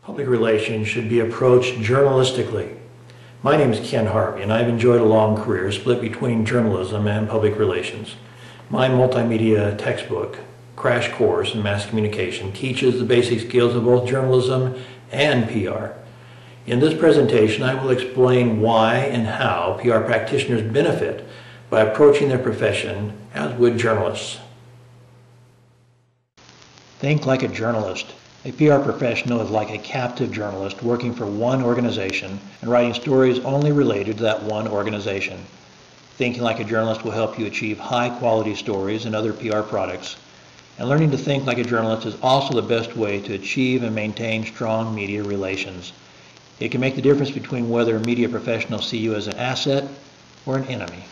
Public relations should be approached journalistically. My name is Ken Harvey, and I've enjoyed a long career split between journalism and public relations. My multimedia textbook, Crash Course in Mass Communication, teaches the basic skills of both journalism and PR. In this presentation, I will explain why and how PR practitioners benefit by approaching their profession as would journalists. Think like a journalist. A PR professional is like a captive journalist working for one organization and writing stories only related to that one organization. Thinking like a journalist will help you achieve high-quality stories and other PR products. And learning to think like a journalist is also the best way to achieve and maintain strong media relations. It can make the difference between whether media professionals see you as an asset or an enemy.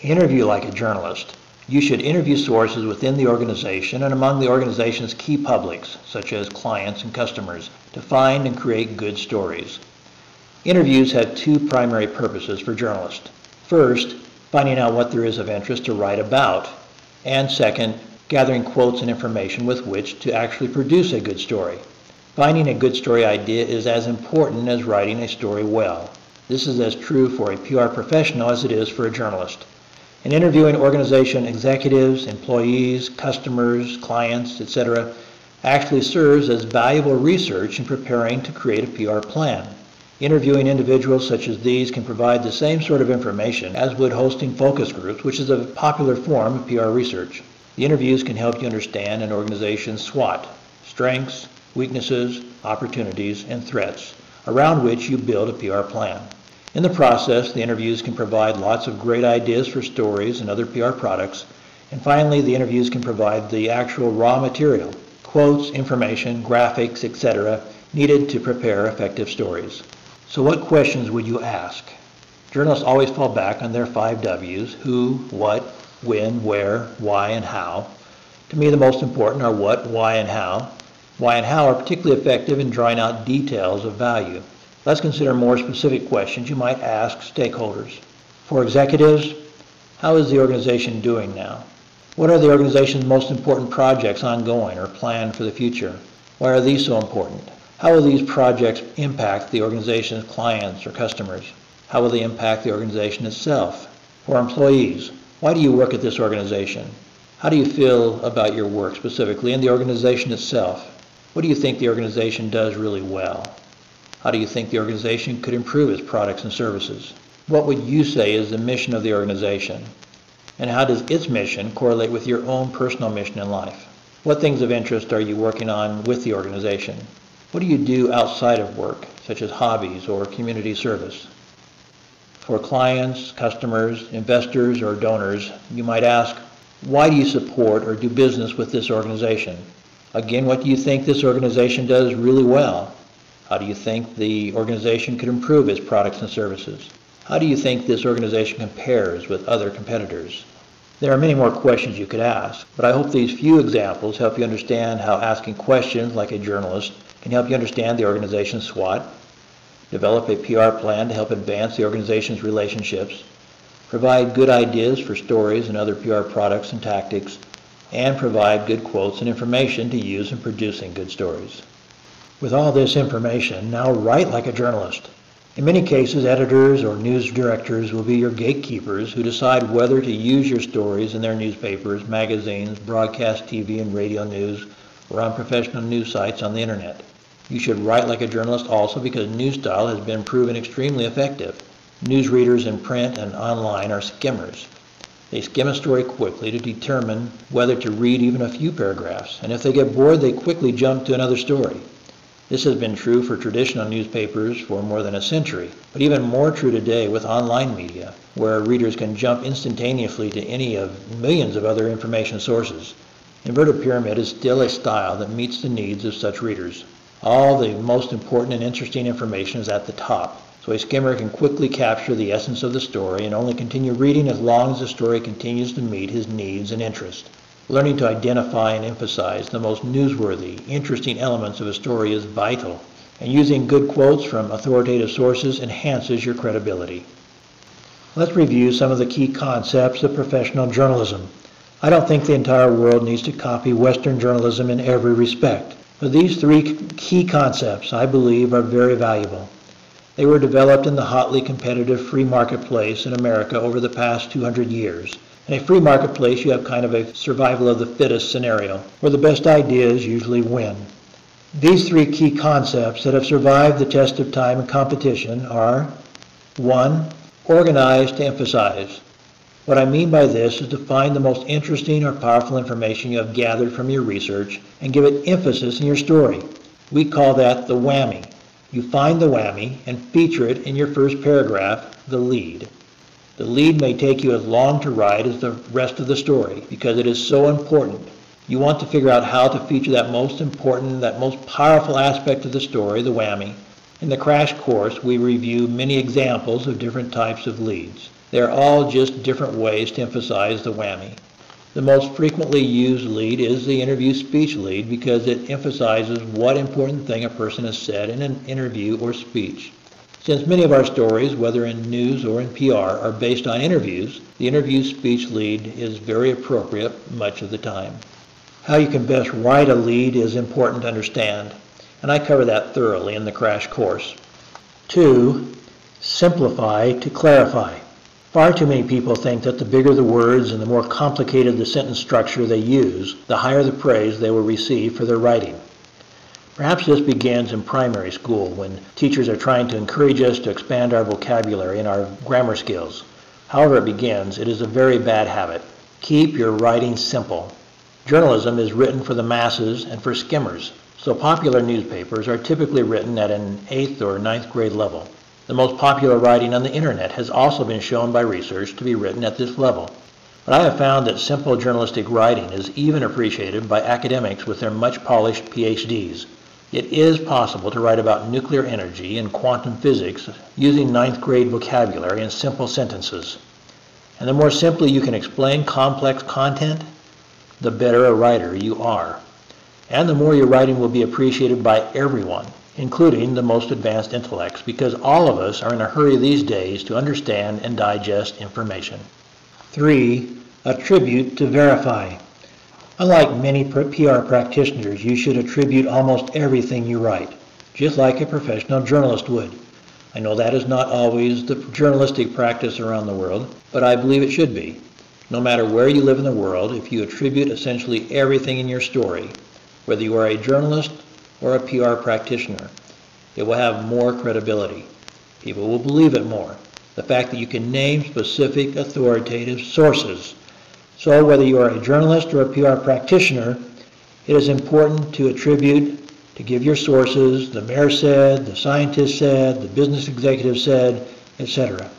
Interview like a journalist. You should interview sources within the organization and among the organization's key publics, such as clients and customers, to find and create good stories. Interviews have two primary purposes for journalists. First, finding out what there is of interest to write about, and second, gathering quotes and information with which to actually produce a good story. Finding a good story idea is as important as writing a story well. This is as true for a PR professional as it is for a journalist. In interviewing organization executives, employees, customers, clients, etc., actually serves as valuable research in preparing to create a PR plan. Interviewing individuals such as these can provide the same sort of information as would hosting focus groups, which is a popular form of PR research. The interviews can help you understand an organization's SWOT, strengths, weaknesses, opportunities, and threats, around which you build a PR plan. In the process, the interviews can provide lots of great ideas for stories and other PR products. And finally, the interviews can provide the actual raw material, quotes, information, graphics, etc., needed to prepare effective stories. So what questions would you ask? Journalists always fall back on their 5 W's: who, what, when, where, why, and how. To me, the most important are what, why, and how. Why and how are particularly effective in drawing out details of value. Let's consider more specific questions you might ask stakeholders. For executives, how is the organization doing now? What are the organization's most important projects ongoing or planned for the future? Why are these so important? How will these projects impact the organization's clients or customers? How will they impact the organization itself? For employees, why do you work at this organization? How do you feel about your work specifically and the organization itself? What do you think the organization does really well? How do you think the organization could improve its products and services? What would you say is the mission of the organization? And how does its mission correlate with your own personal mission in life? What things of interest are you working on with the organization? What do you do outside of work, such as hobbies or community service? For clients, customers, investors, or donors, you might ask, why do you support or do business with this organization? Again, what do you think this organization does really well? How do you think the organization could improve its products and services? How do you think this organization compares with other competitors? There are many more questions you could ask, but I hope these few examples help you understand how asking questions like a journalist can help you understand the organization's SWOT, develop a PR plan to help advance the organization's relationships, provide good ideas for stories and other PR products and tactics, and provide good quotes and information to use in producing good stories. With all this information, now write like a journalist. In many cases, editors or news directors will be your gatekeepers who decide whether to use your stories in their newspapers, magazines, broadcast TV and radio news, or on professional news sites on the internet. You should write like a journalist also because news style has been proven extremely effective. Newsreaders in print and online are skimmers. They skim a story quickly to determine whether to read even a few paragraphs, and if they get bored, they quickly jump to another story. This has been true for traditional newspapers for more than a century, but even more true today with online media, where readers can jump instantaneously to any of millions of other information sources. Inverted pyramid is still a style that meets the needs of such readers. All the most important and interesting information is at the top, so a skimmer can quickly capture the essence of the story and only continue reading as long as the story continues to meet his needs and interests. Learning to identify and emphasize the most newsworthy, interesting elements of a story is vital, and using good quotes from authoritative sources enhances your credibility. Let's review some of the key concepts of professional journalism. I don't think the entire world needs to copy Western journalism in every respect. But these three key concepts, I believe, are very valuable. They were developed in the hotly competitive free marketplace in America over the past 200 years. In a free marketplace, you have kind of a survival of the fittest scenario, where the best ideas usually win. These three key concepts that have survived the test of time and competition are: 1. Organize to emphasize. What I mean by this is to find the most interesting or powerful information you have gathered from your research and give it emphasis in your story. We call that the whammy. You find the whammy and feature it in your first paragraph, the lead. The lead may take you as long to write as the rest of the story because it is so important. You want to figure out how to feature that most important, that most powerful aspect of the story, the whammy. In the crash course, we review many examples of different types of leads. They are all just different ways to emphasize the whammy. The most frequently used lead is the interview speech lead because it emphasizes what important thing a person has said in an interview or speech. Since many of our stories, whether in news or in PR, are based on interviews, the interview speech lead is very appropriate much of the time. How you can best write a lead is important to understand, and I cover that thoroughly in the crash course. 2. Simplify to clarify. Far too many people think that the bigger the words and the more complicated the sentence structure they use, the higher the praise they will receive for their writing. Perhaps this begins in primary school when teachers are trying to encourage us to expand our vocabulary and our grammar skills. However it begins, it is a very bad habit. Keep your writing simple. Journalism is written for the masses and for skimmers, so popular newspapers are typically written at an 8th or 9th grade level. The most popular writing on the internet has also been shown by research to be written at this level. But I have found that simple journalistic writing is even appreciated by academics with their much polished PhDs. It is possible to write about nuclear energy and quantum physics using 9th grade vocabulary and simple sentences. And the more simply you can explain complex content, the better a writer you are. And the more your writing will be appreciated by everyone, including the most advanced intellects, because all of us are in a hurry these days to understand and digest information. 3. Attribute to verify. Unlike many PR practitioners, you should attribute almost everything you write, just like a professional journalist would. I know that is not always the journalistic practice around the world, but I believe it should be. No matter where you live in the world, if you attribute essentially everything in your story, whether you are a journalist or a PR practitioner, it will have more credibility. People will believe it more. The fact that you can name specific authoritative sources. So whether you are a journalist or a PR practitioner, it is important to attribute, to give your sources, the mayor said, the scientist said, the business executive said, etc.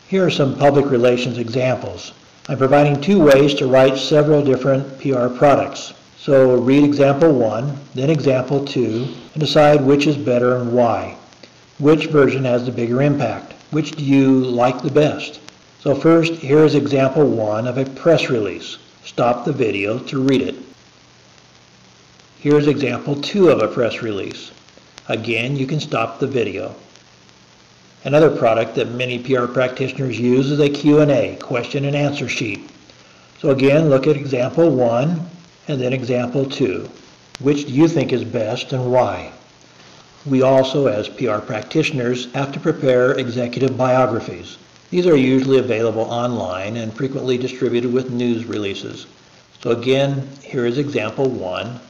Here are some public relations examples. I'm providing 2 ways to write several different PR products. So read example 1, then example 2, and decide which is better and why. Which version has the bigger impact? Which do you like the best? So first, here is example 1 of a press release. Stop the video to read it. Here's example 2 of a press release. Again, you can stop the video. Another product that many PR practitioners use is a Q&A, question and answer sheet. So again, look at example 1 and then example 2. Which do you think is best and why? We also, as PR practitioners, have to prepare executive biographies. These are usually available online and frequently distributed with news releases. So again, here is example 1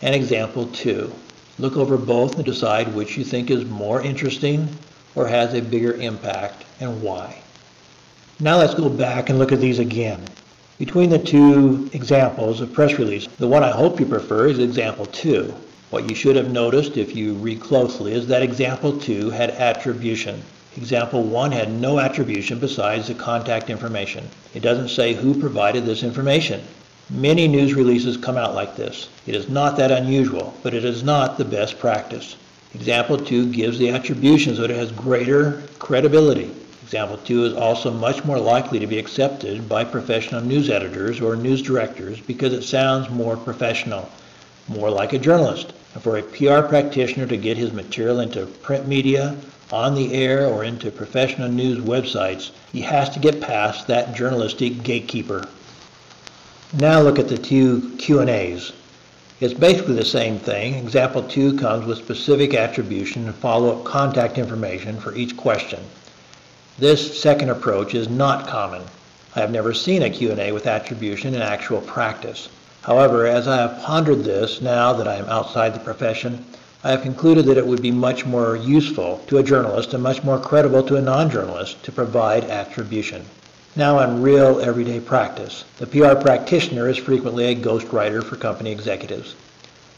and example 2. Look over both and decide which you think is more interesting or has a bigger impact and why. Now let's go back and look at these again. Between the 2 examples of press release, the one I hope you prefer is example 2. What you should have noticed if you read closely is that example 2 had attribution. Example 1 had no attribution besides the contact information. It doesn't say who provided this information. Many news releases come out like this. It is not that unusual, but it is not the best practice. Example 2 gives the attribution so that it has greater credibility. Example 2 is also much more likely to be accepted by professional news editors or news directors because it sounds more professional, more like a journalist. And for a PR practitioner to get his material into print media, on the air, or into professional news websites, he has to get past that journalistic gatekeeper. Now look at the 2 Q&As. It's basically the same thing. Example 2 comes with specific attribution and follow-up contact information for each question. This second approach is not common. I have never seen a Q&A with attribution in actual practice. However, as I have pondered this now that I am outside the profession, I have concluded that it would be much more useful to a journalist and much more credible to a non-journalist to provide attribution. Now in real everyday practice, the PR practitioner is frequently a ghostwriter for company executives.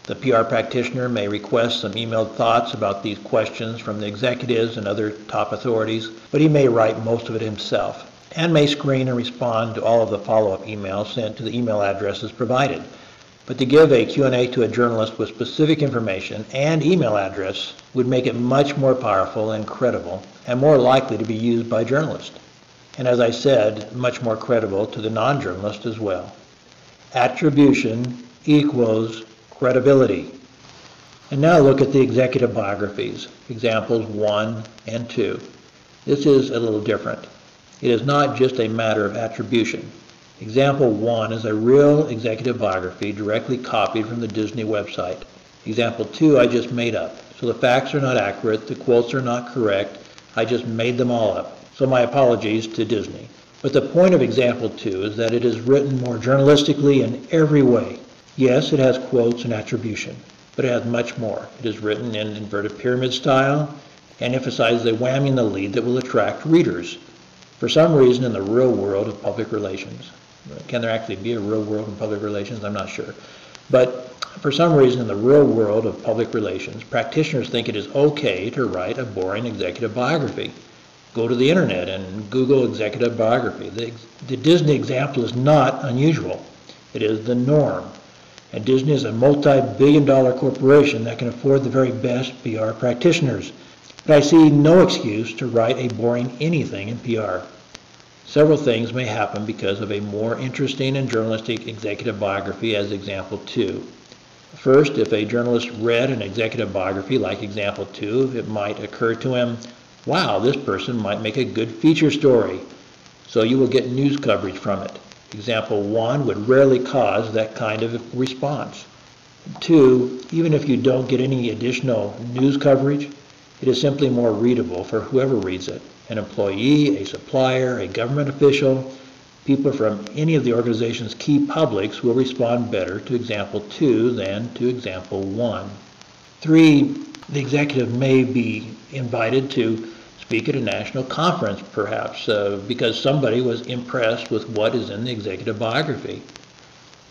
The PR practitioner may request some emailed thoughts about these questions from the executives and other top authorities, but he may write most of it himself and may screen and respond to all of the follow-up emails sent to the email addresses provided. But to give a Q&A to a journalist with specific information and email address would make it much more powerful and credible and more likely to be used by journalists. And as I said, much more credible to the non-journalist as well. Attribution equals credibility. And now look at the executive biographies, examples 1 and 2. This is a little different. It is not just a matter of attribution. Example 1 is a real executive biography directly copied from the Disney website. Example 2 I just made up. So the facts are not accurate, the quotes are not correct, I just made them all up. So my apologies to Disney. But the point of example 2 is that it is written more journalistically in every way. Yes, it has quotes and attribution, but it has much more. It is written in inverted pyramid style and emphasizes a whammy in the lead that will attract readers. For some reason in the real world of public relations, can there actually be a real world in public relations? I'm not sure. But for some reason in the real world of public relations, practitioners think it is okay to write a boring executive biography. Go to the internet and Google executive biography. The Disney example is not unusual. It is the norm. And Disney is a multi-billion-dollar corporation that can afford the very best PR practitioners. But I see no excuse to write a boring anything in PR. Several things may happen because of a more interesting and journalistic executive biography as example 2. First, if a journalist read an executive biography like example 2, it might occur to him, wow, this person might make a good feature story. So you will get news coverage from it. Example 1 would rarely cause that kind of response. 2, even if you don't get any additional news coverage, it is simply more readable for whoever reads it. An employee, a supplier, a government official, people from any of the organization's key publics will respond better to example 2 than to example 1. 3, the executive may be invited to speak at a national conference, perhaps, because somebody was impressed with what is in the executive biography.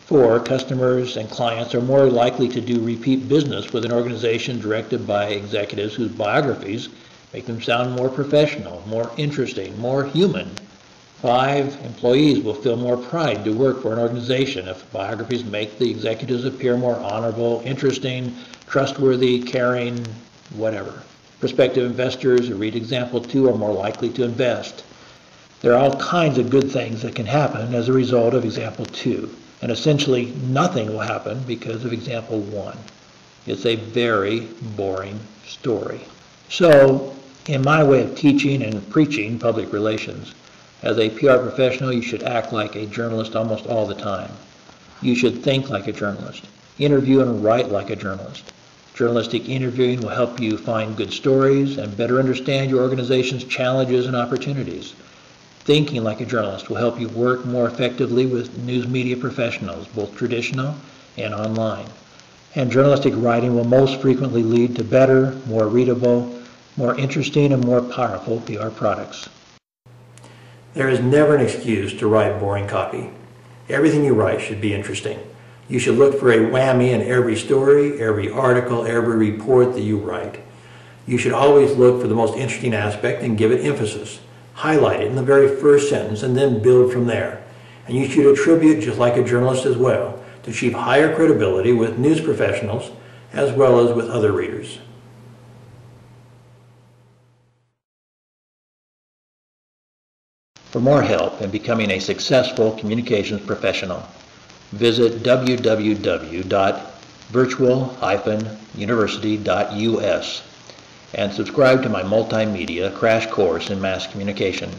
4, customers and clients are more likely to do repeat business with an organization directed by executives whose biographies make them sound more professional, more interesting, more human. 5, employees will feel more pride to work for an organization if biographies make the executives appear more honorable, interesting, trustworthy, caring, whatever. Prospective investors who read example 2 are more likely to invest. There are all kinds of good things that can happen as a result of example 2, and essentially nothing will happen because of example 1. It's a very boring story. So, in my way of teaching and preaching public relations, as a PR professional, you should act like a journalist almost all the time. You should think like a journalist, interview and write like a journalist. Journalistic interviewing will help you find good stories and better understand your organization's challenges and opportunities. Thinking like a journalist will help you work more effectively with news media professionals, both traditional and online. And journalistic writing will most frequently lead to better, more readable, more interesting, and more powerful PR products. There is never an excuse to write boring copy. Everything you write should be interesting. You should look for a whammy in every story, every article, every report that you write. You should always look for the most interesting aspect and give it emphasis. Highlight it in the very first sentence and then build from there. And you should attribute, just like a journalist as well, to achieve higher credibility with news professionals as well as with other readers. For more help in becoming a successful communications professional, visit www.virtual-university.us and subscribe to my multimedia crash course in mass communication.